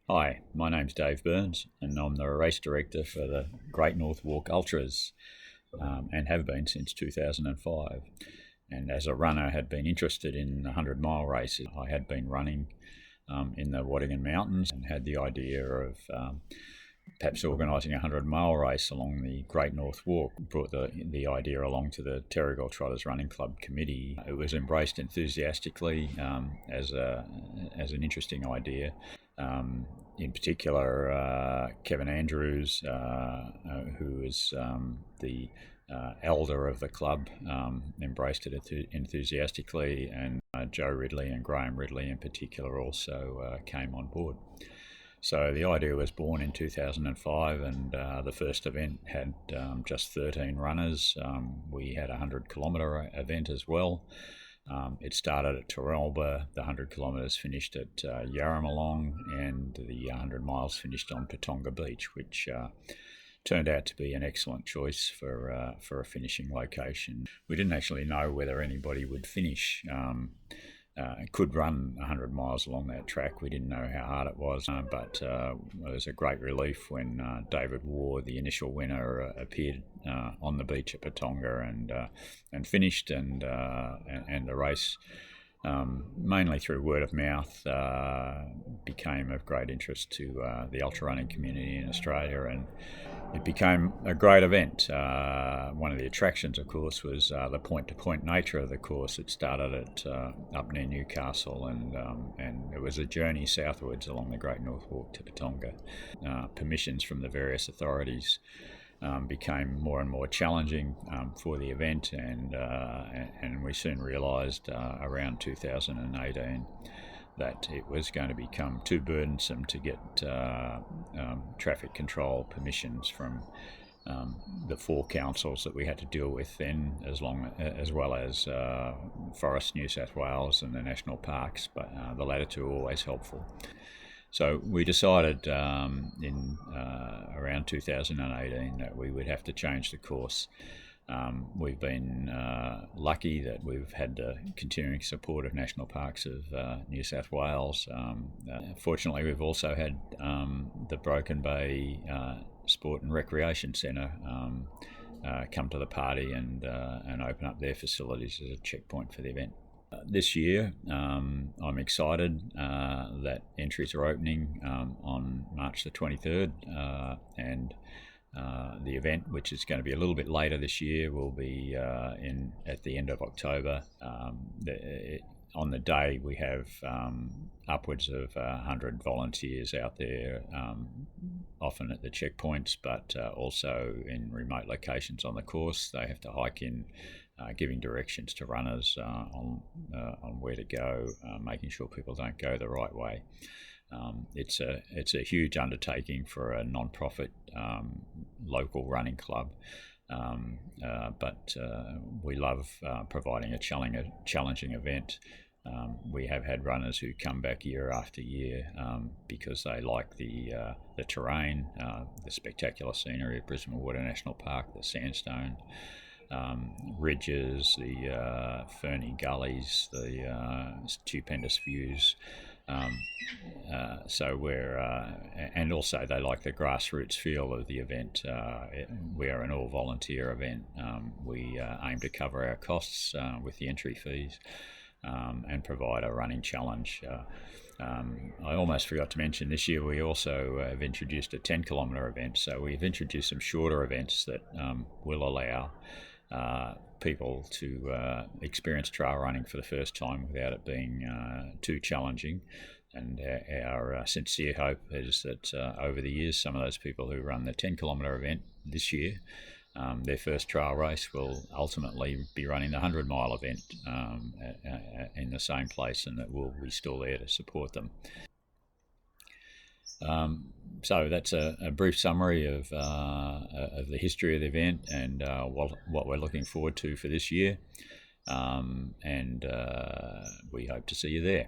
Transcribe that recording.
Hi, my name's Dave Burns, and I'm the race director for the Great North Walk Ultras, and have been since 2005. And as a runner, had been interested in the 100-mile races. I had been running in the Waddingon Mountains and had the idea of perhaps organising a 100-mile race along the Great North Walk. Brought the idea along to the Terrigal Trotters Running Club committee. It was embraced enthusiastically as an interesting idea. In particular, Kevin Andrews, who is the elder of the club, embraced it enthusiastically, and Joe Ridley and Graham Ridley in particular also came on board. So the idea was born in 2005, and the first event had just 13 runners. We had a 100-kilometre event as well. It started at Terrigal, the 100 kilometres finished at Yarramalong, and the 100 miles finished on Patonga Beach, which turned out to be an excellent choice for a finishing location. We didn't actually know whether anybody would finish. Could run 100 miles along that track. We didn't know how hard it was, but it was a great relief when David Ward, the initial winner, appeared on the beach at Patonga and finished, and the race, mainly through word of mouth, became of great interest to the ultra running community in Australia, and it became a great event. One of the attractions, of course, was the point-to-point nature of the course. It started at up near Newcastle, and it was a journey southwards along the Great North Walk to Patonga. Permissions from the various authorities became more and more challenging for the event, and we soon realised around 2018 that it was going to become too burdensome to get traffic control permissions from the four councils that we had to deal with then, as well as Forest New South Wales and the national parks, but the latter two are always helpful. So we decided in around 2018 that we would have to change the course. We've been lucky that we've had the continuing support of National Parks of New South Wales. Fortunately, we've also had the Broken Bay Sport and Recreation Centre come to the party and open up their facilities as a checkpoint for the event. This year, I'm excited that entries are opening on March the 23rd, and the event, which is going to be a little bit later this year, will be at the end of October. On the day, we have upwards of 100 volunteers out there, often at the checkpoints, but also in remote locations on the course. They have to hike in, giving directions to runners on where to go, making sure people don't go the right way. It's a huge undertaking for a non-profit local running club, but we love providing a challenging event. We have had runners who come back year after year because they like the terrain, the spectacular scenery of Brisbane Water National Park, the sandstone ridges, the ferny gullies, the stupendous views. So we're and also they like the grassroots feel of the event. We are an all-volunteer event. We aim to cover our costs with the entry fees and provide a running challenge. I almost forgot to mention this year we also have introduced a 10-kilometre event. So we've introduced some shorter events that will allow people to experience trail running for the first time without it being too challenging. And our sincere hope is that over the years, some of those people who run the 10-kilometre event this year, their first trail race, will ultimately be running the 100-mile event in the same place, and that we'll be still there to support them. So that's a brief summary of the history of the event and what we're looking forward to for this year, and we hope to see you there.